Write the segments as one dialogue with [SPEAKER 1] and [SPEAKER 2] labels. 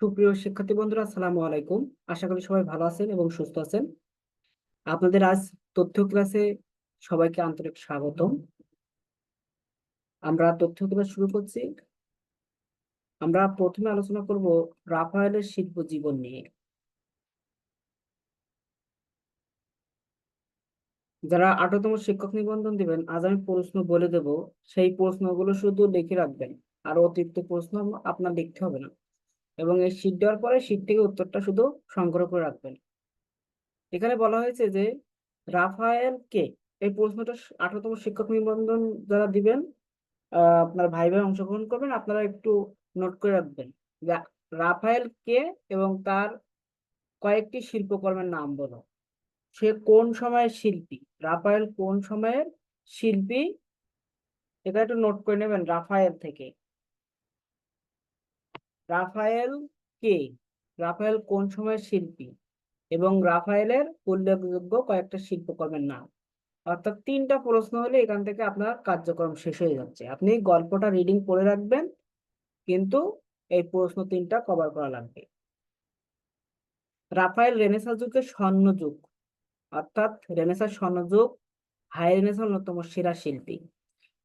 [SPEAKER 1] সুপ্রিয় শিক্ষার্থী বন্ধুরা, আসসালামু আলাইকুম। আশা করি সবাই ভালো আছেন এবং সুস্থ আছেন। আপনাদের আজ তথ্য ক্লাসে সবাইকে আন্তরিক স্বাগতম। আমরা তথ্য ক্লাস শুরু করছি। আমরা প্রথমে আলোচনা করব রাফায়েলের শিল্প জীবন নিয়ে। যারা 18তম শিক্ষক নিবন্ধন দিবেন, আজ আমি প্রশ্ন বলে দেব। সেই প্রশ্নগুলো শুধু লিখে রাখবেন, আর অতিরিক্ত প্রশ্ন আপনার লিখতে হবে না। এবং এই শীট দেওয়ার পরে শীট থেকে উত্তরটা শুধু সংগ্রহ করে রাখবেন। এখানে বলা হয়েছে যে রাফায়েল কে। এই প্রশ্নটা 18তম শিক্ষক নিবন্ধন যারা দিবেন, আপনার ভাই ভাই অংশগ্রহণ করবেন, আপনারা একটু নোট করে রাখবেন যে রাফায়েল কে এবং তার কয়েকটি শিল্পকর্মের নাম বলো। সে কোন সময়ের শিল্পী? রাফায়েল কোন সময়ের শিল্পী? এটা একটু নোট করে নেবেন রাফায়েল থেকে। রাফায়েল কে? রাফায়েল কোন সময়ের শিল্পী এবং রাফায়েলের উল্লেখযোগ্য কয়েকটা শিল্পকর্মের নাম। অর্থাৎ 3টা প্রশ্ন হলে এখান থেকে আপনার কার্যক্রম শেষ হয়ে যাচ্ছে। আপনি গল্পটা রিডিং করে রাখবেন, কিন্তু এই প্রশ্ন 3টা কভার করা লাগবে। রাফায়েল রেনেসাঁ যুগের স্বর্ণযুগ, অর্থাৎ রেনেসাঁ স্বর্ণযুগ, হাই রেনেসাঁ অন্যতম সেরা শিল্পী।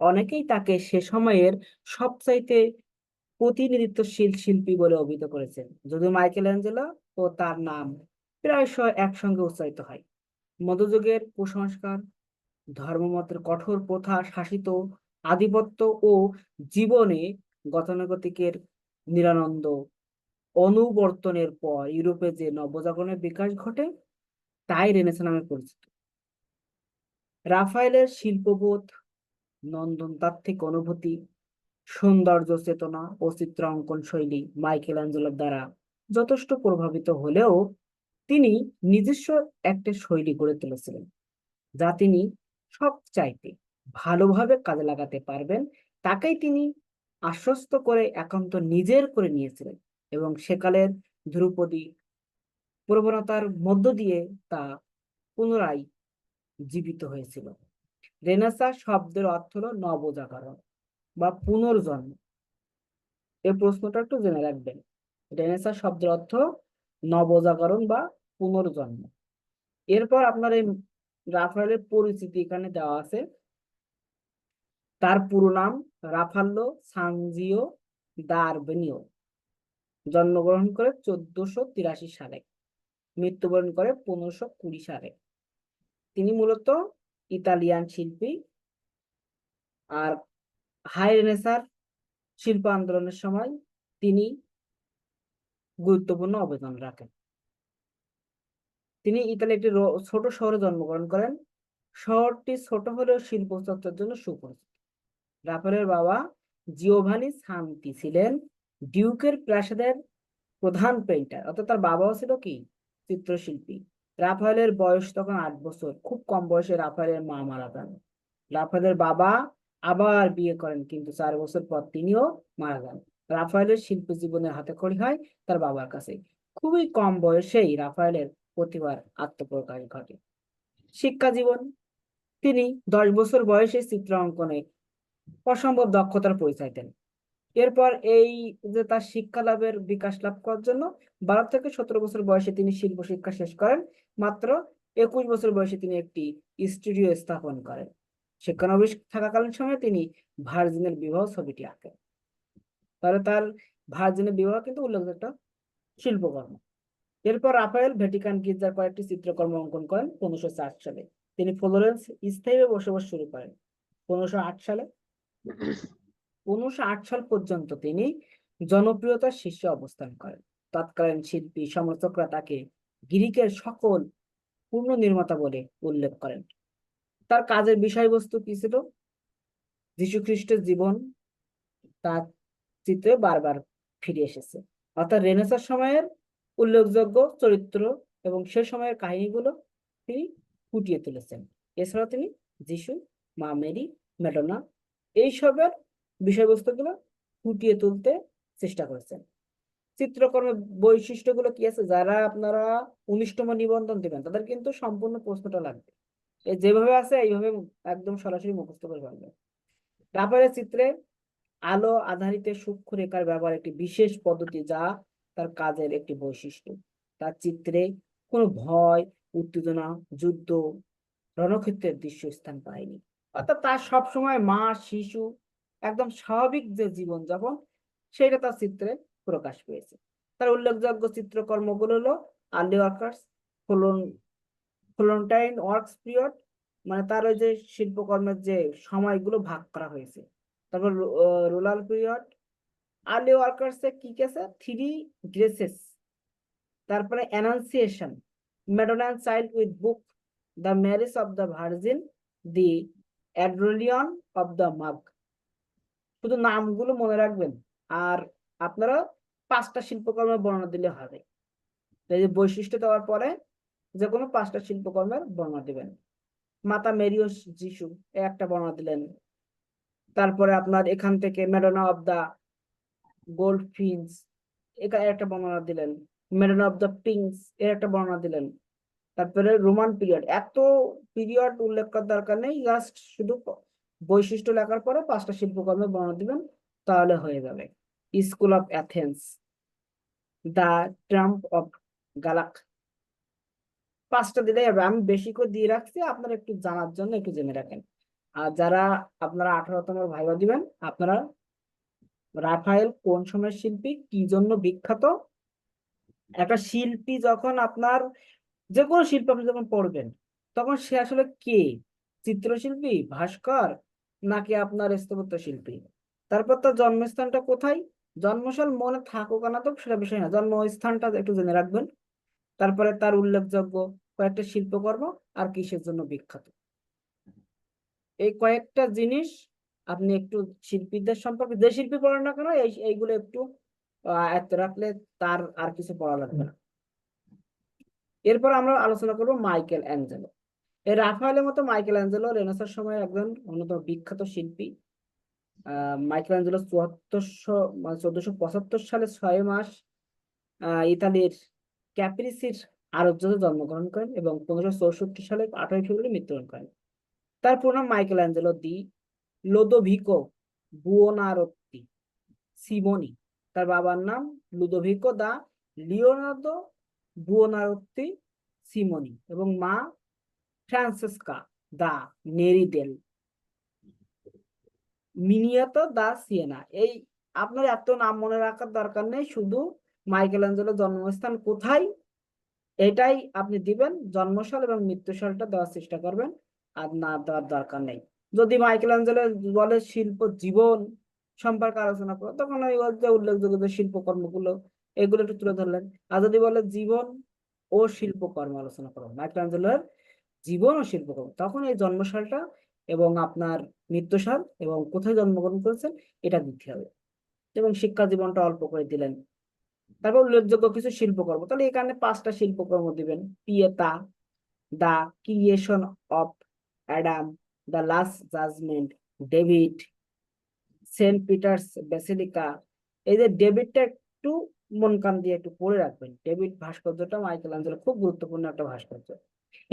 [SPEAKER 1] অনেকেই তাকে সে সময়ের সবচাইতে প্রতিনিধিত্বশীল শিল্পী বলে অভিহিত করেছেন, যদিও মাইকেল অ্যাঞ্জেলো ও তার নাম প্রায়শই একসঙ্গে উচ্চারিত হয়। মধ্যযুগের কুসংস্কার, ধর্মমতের কঠোর প্রথা শাসিত আধিপত্য ও জীবনে গতানুগতিকের নিরানন্দ অনুবর্তনের পর ইউরোপে যে নবজাগরণের বিকাশ ঘটে, তাই রেনেসাঁ নামে পরিচিত। রাফায়েলের শিল্পবোধ, নন্দনতাত্ত্বিক অনুভূতি, সৌন্দর্য চেতনা ও চিত্রাঙ্কন শৈলী মাইকেল অ্যাঞ্জেলোর দ্বারা যথেষ্ট প্রভাবিত হলেও তিনি নিজস্ব একটা শৈলী গড়ে তুলেছিলেন, যা তিনি সবচাইতে ভালোভাবে কাজে লাগাতে পারবেন তাকেই তিনি আশ্বস্ত করে একান্ত নিজের করে নিয়েছিলেন, এবং সেকালের ধ্রুপদী প্রবণতার মধ্য দিয়ে তা পুনরায় জীবিত হয়েছিল। রেনেসাঁ শব্দের অর্থ হলো নবজাগরণ বা পুনর্জন্ম। এই প্রশ্নটা একটু জেনে রাখবেন। রেনেসাঁ শব্দের অর্থ নবজাগরণ বা পুনর্জন্ম। এরপর আপনার এই রাফায়েলের পরিচিতি এখানে দেওয়া আছে। তার পুরো নাম রাফাল্লো সানজিও দারবেনিও। জন্মগ্রহণ করে 1483 সালে, মৃত্যুবরণ করে 1520 সালে। তিনি মূলত ইতালিয়ান শিল্পী। আর হাই রেনেসার শিল্প আন্দোলনের সময় তিনি গুরুত্বপূর্ণ অবদান রাখেন। তিনি ইতালির একটি ছোট শহরে জন্মগ্রহণ করেন। শহরটি ছোট হলেও শিল্প চর্চার জন্য সুপরিচিত। রাফায়েলের বাবা জিওভানি সান্তি ছিলেন ডিউকের প্রাসাদের প্রধান পেইন্টার, অর্থাৎ তার বাবাও ছিল কি চিত্রশিল্পী। রাফায়েলের বয়স তখন 8 বছর। খুব কম বয়সে রাফায়েলের মা মারা যান। রাফায়েলের বাবা আবার বিয়ে করেন, কিন্তু 4 বছর পর তিনিও মারা যান। রাফায়েলের শিল্প জীবনের হাতেখড়ি হয় তার বাবার কাছে। খুবই কম বয়সেই রাফায়েলের প্রতিভার আত্মপ্রকাশ ঘটে। শিক্ষা জীবন, তিনি 10 বছর বয়সে চিত্র অঙ্কনে অসম্ভব দক্ষতার পরিচয় দেন। এরপর এই যে তার শিক্ষা লাভের বিকাশ লাভ করার জন্য 12 থেকে 17 বছর বয়সে তিনি শিল্প শিক্ষা শেষ করেন। মাত্র 21 বছর বয়সে তিনি একটি স্টুডিও স্থাপন করেন। শিক্ষানবিশ থাকাকালীন সময়ে তিনি ভার্জিনের বিবাহ ছবিটি আঁকেন। তাহলে তার ভার্জিনের বিবাহ কিন্তু উল্লেখযোগ্য একটা শিল্পকর্ম। এরপর রাফায়েল ভ্যাটিকান গির্জার কয়েকটি চিত্রকর্ম অঙ্কন করেন 1504 সালে। তিনি ফ্লোরেন্স স্থায়ীভাবে বসবাস শুরু করেন 1508 সালে। 1508 সাল পর্যন্ত তিনি জনপ্রিয়তার শীর্ষে অবস্থান করেন। তৎকালীন শিল্পী সমালোচকরা তাকে গ্রিকের সকল পূর্ণ নির্মাতা বলে উল্লেখ করেন। তার কাজের বিষয়বস্তু কি ছিল? যীশু খ্রিস্টের জীবন তার চিত্রে বারবার ফিরে এসেছে। অর্থাৎ রেনেসাঁ সময়ের উল্লেখযোগ্য চরিত্র এবং সে সময়ের কাহিনীগুলো তিনি ফুটিয়ে তুলেছেন। এছাড়া তিনি যিশু, মা মেরি, ম্যাডোনা এইসবের বিষয়বস্তুগুলো ফুটিয়ে তুলতে চেষ্টা করেছেন। চিত্রকর্মের বৈশিষ্ট্যগুলো কি আছে? যারা আপনারা 19তম নিবন্ধন দিবেন তাদের কিন্তু সম্পূর্ণ প্রশ্নটা লাগবে। যেভাবে আছে এইভাবে একদম সরাসরি মুখস্থ করে ফেলবেন। রাফায়েলের চিত্রে আলো আধারিত সূক্ষ্ম রেখার ব্যবহার একটি বিশেষ পদ্ধতি, যা তার কাজের একটি বৈশিষ্ট্য। তার চিত্রে কোনো ভয়, উত্তেজনা, যুদ্ধ, রণক্ষেত্রের দৃশ্য স্থান পায়নি। অর্থাৎ তার সবসময় মা, শিশু, একদম স্বাভাবিক যে জীবনযাপন, সেটা তার চিত্রে প্রকাশ পেয়েছে। তার উল্লেখযোগ্য চিত্রকর্মগুলো হলো early workers, Florentine works period, মানে তার ওই যে শিল্পকর্মের যে সময়গুলো ভাগ করা হয়েছে। তারপর রুরাল পিরিয়ড, আর্লি ওয়ার্কার্স এ কি আছে, থ্রি গ্রেসেস, তারপরে annunciation, Madonna child with book, the marriage of the Virgin, the adoration of the Magi. শুধু নামগুলো মনে রাখবেন, আর আপনারা 5টা শিল্পকর্মের বর্ণনা দিলে হবে। এই যে বৈশিষ্ট্য দেওয়ার পরে যে কোনো 5টা শিল্পকর্মের বর্ণনা দিবেন। মাতা মেরি ও যিশু, একটা বর্ণনা দিলেন। তারপরে আপনার এখান থেকে ম্যাডোনা অফ দ্য গোল্ড ফিন্স, এখানে একটা বর্ণনা দিলেন। ম্যাডোনা অফ দ্য পিঙ্কস, এর একটা বর্ণনা দিলেন। তারপরে রোমান পিরিয়ড, এত পিরিয়ড উল্লেখ করার দরকার নেই, জাস্ট শুধু বৈশিষ্ট্য লেখার পরে 5টা শিল্পকর্মের বর্ণনা দিবেন, তাহলে হয়ে যাবে। School of Athens, the triumph of Galatea, 5টা দিলেই হবে। আমি বেশি করে দিয়ে রাখছি, আপনারা একটু জানার জন্য একটু জেনে রাখেন। আর যারা আপনারা 18তম ভাইবা দিবেন, আপনারা রাফায়েল কোন সময়ের শিল্পী, কি জন্য বিখ্যাত, একটা শিল্পী যখন আপনার যে কোনো শিল্প আপনি যখন পড়বেন, তখন সে আসলে কে, চিত্রশিল্পী, ভাস্কর, নাকি আপনার স্থাপত্য শিল্পী। তারপর তার জন্মস্থানটা কোথায়, জন্মসাল মনে থাকুক না তো সেটা বিষয় না, জন্মস্থানটা একটু জেনে রাখবেন। তারপরে তার উল্লেখযোগ্য কয়েকটা শিল্পকর্ম আর কিসের জন্য বিখ্যাত, এই কয়েকটা জিনিস আপনি একটু শিল্পীদের সম্পর্কে, যে শিল্পী পড়েন না কেন, এইগুলো একটু আয়ত্ত রাখলে তার আর কিছু পড়া লাগবে না। এরপর আমরা আলোচনা করবো মাইকেল অ্যাঞ্জেলো। এই রাফায়েলের মতো মাইকেল অ্যাঞ্জেলো রেনেসাঁর সময় একজন অন্যতম বিখ্যাত শিল্পী। মাইকেল অ্যাঞ্জেলো 1475 সালে 6 মাস ইতালির ক্যাপ্রিসির আরজ্জতে জন্মগ্রহণ করেন এবং 1564 সালে 8ই ফেব্রুয়ারি মৃত্যুবরণ করেন। তার পুরো নাম মাইকেল অ্যাঞ্জেলো দি লোদোভিকো বুওনারোত্তি সিমোনি। তার বাবার নাম লুদোভিকো দা লিওনার্দো বুওনারোত্তি সিমোনি এবং মা ফ্রান্সেস্কা দা নেরি দেল মিনিয়াতো দা সিয়েনা। এই আপনার এত নাম মনে রাখার দরকার নেই, শুধু মাইকেল অ্যাঞ্জেলোর জন্মস্থান কোথায় এটাই আপনি দিবেন, জন্মসাল এবং মৃত্যুসালটা দেওয়ার চেষ্টা করবেন, আর না দেওয়ার দরকার নেই। যদি মাইকেল অ্যাঞ্জেলো বলে শিল্প জীবন সম্পর্কে আলোচনা করো, তখন ওই ওর যে উল্লেখযোগ্য যে শিল্পকর্মগুলো, এগুলো একটু তুলে ধরলেন। আর যদি বলে জীবন ও শিল্পকর্ম আলোচনা করো, মাইকেল অ্যাঞ্জেলোর জীবন ও শিল্পকর্ম, তখন এই জন্মসালটা এবং আপনার মৃত্যুসাল এবং কোথায় জন্মগ্রহণ করেছেন এটা দিতে হবে, এবং শিক্ষা জীবনটা অল্প করে দিলেন। তারপর উল্লেখযোগ্য কিছু শিল্পকর্ম, তাহলে এখানে 5টা শিল্পকর্ম দিবেন। Pieta, the creation of Adam, the last judgment, David, Saint Peter's Basilica. এই যে ডেভিডটা একটু মন কান দিয়ে একটু পড়ে রাখবেন। ডেভিড ভাস্কর্যটা মাইকেল অ্যাঞ্জেলো খুব গুরুত্বপূর্ণ একটা ভাস্কর্য।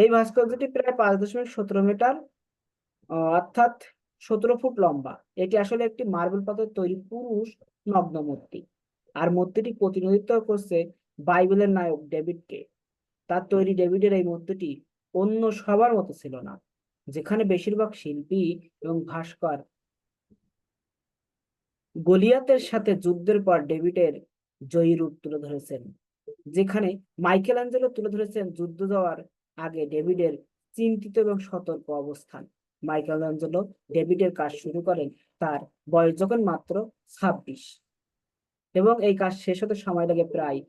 [SPEAKER 1] এই ভাস্কর্যটি প্রায় 5.17 মিটার, অর্থাৎ 17 ফুট লম্বা। এটি আসলে একটি মার্বেল পাথর তৈরি পুরুষ নগ্ন মূর্তি, আর মূর্তিটি প্রতিনিধিত্ব করছে বাইবেলের নায়ক ডেভিডকে। তার তৈরি ডেভিডের এই মূর্তিটি অন্য সবার মতো ছিল না, যেখানে বেশিরভাগ শিল্পী এবং ভাস্কর গলিয়াতের সাথে যুদ্ধের পর ডেভিডের জয়ী রূপ তুলে ধরেছেন, যেখানে মাইকেল অ্যাঞ্জেলো তুলে ধরেছেন যুদ্ধ যাওয়ার আগে ডেভিডের চিন্তিত এবং সতর্ক অবস্থান। মাইকেল অ্যাঞ্জেলো ডেভিডের কাজ শুরু করেন তার বয়স যখন মাত্র 26, এবং এই কাজ শেষ হতে সময় লাগে প্রায়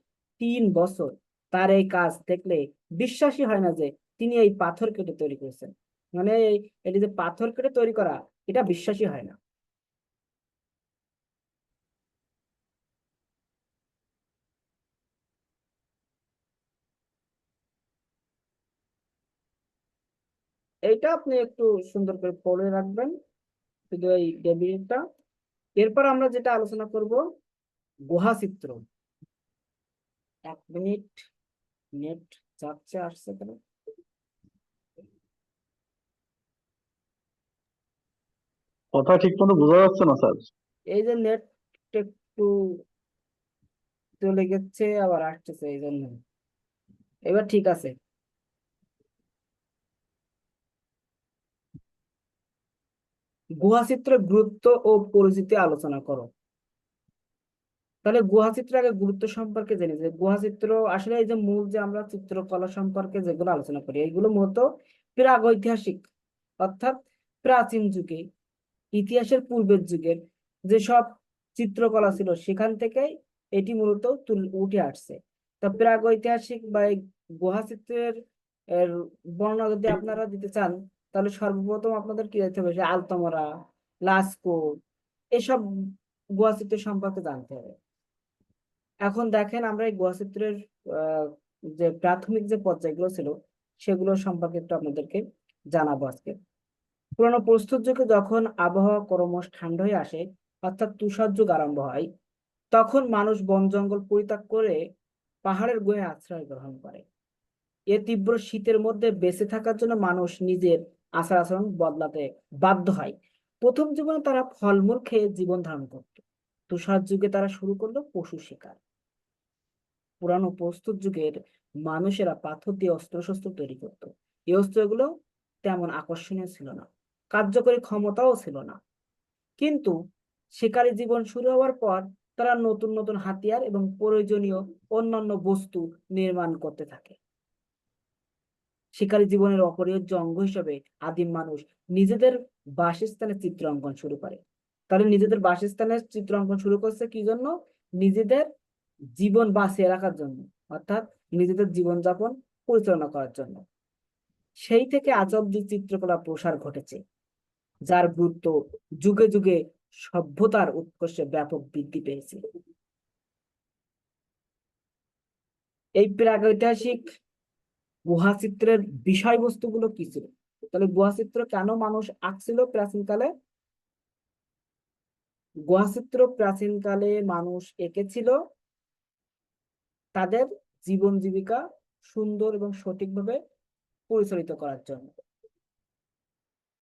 [SPEAKER 1] 3 বছর। তার এই কাজ দেখলে বিশ্বাসই হয় না যে তিনি এই পাথর কেটে তৈরি করেছেন, মানে এটি যে পাথর কেটে তৈরি করা, এটা বিশ্বাসই হয় না। এইটা আপনি একটু সুন্দর করে পড়ে রাখবেন, শুধু এই ডেভিডটা। এরপর আমরা যেটা আলোচনা করব, গুহা চিত্র। 1 মিনিট, নেট যাচ্ছে আসছে কেন?
[SPEAKER 2] কথা ঠিক মতো বোঝা যাচ্ছে না স্যার।
[SPEAKER 1] এই যে নেট একটু চলে গেছে আবার আসতেছে এই জন্য। এবার ঠিক আছে। গুহাচিত্রের গুরুত্ব ও পরিচিতি আলোচনা করো। তাহলে গুহাচিত্রের আগে গুরুত্ব সম্পর্কে জেনে যে গুহাচিত্র আসলে এই যে মূল যে আমরা চিত্রকলা সম্পর্কে যেগুলো আলোচনা করি এগুলো মূলত প্রাগৈতিহাসিক, অর্থাৎ প্রাচীন যুগে, ইতিহাসের পূর্বের যুগের যেসব চিত্রকলা ছিল সেখান থেকেই এটি মূলত উঠে আসছে। তো প্রাগৈতিহাসিক বা এই গুহাচিত্রের এর বর্ণনা যদি আপনারা দিতে চান, তাহলে সর্বপ্রথম আপনাদের কি জানতে হবে, যে আলতমরা, লাস্কো, এসব গুহাচিত্র সম্পর্কে জানতে হবে। এখন দেখেন আমরা এই গুহাচিত্রের আহ, যে প্রাথমিক যে পর্যায়গুলো ছিল সেগুলো সম্পর্কে একটু আপনাদেরকে জানাবো আজকে। পুরানো প্রস্তর যুগে যখন আবহাওয়া ক্রমশ ঠান্ডা হয়ে আসে, অর্থাৎ তুষার যুগ আরম্ভ হয়, তখন মানুষ বন জঙ্গল পরিত্যাগ করে পাহাড়ের গুহায় আশ্রয় গ্রহণ করে। এ তীব্র শীতের মধ্যে বেঁচে থাকার জন্য মানুষ নিজের আচার আচরণ বদলাতে বাধ্য হয়। প্রথম জীবনে তারা ফলমূল খেয়ে জীবন ধারণ করত। তুষার যুগে তারা শুরু করলো পশু শিকার। পুরানো প্রস্তর যুগের মানুষেরা পাথর দিয়ে অস্ত্র শস্ত্র তৈরি করত। এই অস্ত্রগুলো তেমন আকর্ষণীয় ছিল না, কার্যকরী ক্ষমতাও ছিল না। কিন্তু শিকারী জীবন শুরু হওয়ার পর তারা নতুন নতুন হাতিয়ার এবং প্রয়োজনীয় অন্যান্য বস্তু নির্মাণ করতে থাকে। শিকারী জীবনের অপরিহার্য অঙ্গ হিসেবে আদিম মানুষ নিজেদের বাসস্থানের চিত্র অঙ্কন শুরু করে। তাহলে নিজেদের বাসস্থানের চিত্র অঙ্কন শুরু করছে কি জন্য? নিজেদের জীবন বাঁচিয়ে রাখার জন্য, অর্থাৎ নিজেদের জীবনযাপন পরিচালনা করার জন্য। সেই থেকে আজ অব্দি চিত্রকলা প্রসার ঘটেছে, যার গুরুত্ব যুগে যুগে সভ্যতার উৎকর্ষে ব্যাপক বৃদ্ধি পেয়েছে। এই প্রাগৈতিহাসিক গুহাচিত্রের বিষয়বস্তুগুলো কি ছিল? তাহলে গুহাচিত্র কেন মানুষ আঁকছিল প্রাচীনকালে? গুহাচিত্র প্রাচীনকালে মানুষ এঁকেছিল তাদের জীবন জীবিকা সুন্দর এবং সঠিকভাবে পরিচালিত করার জন্য।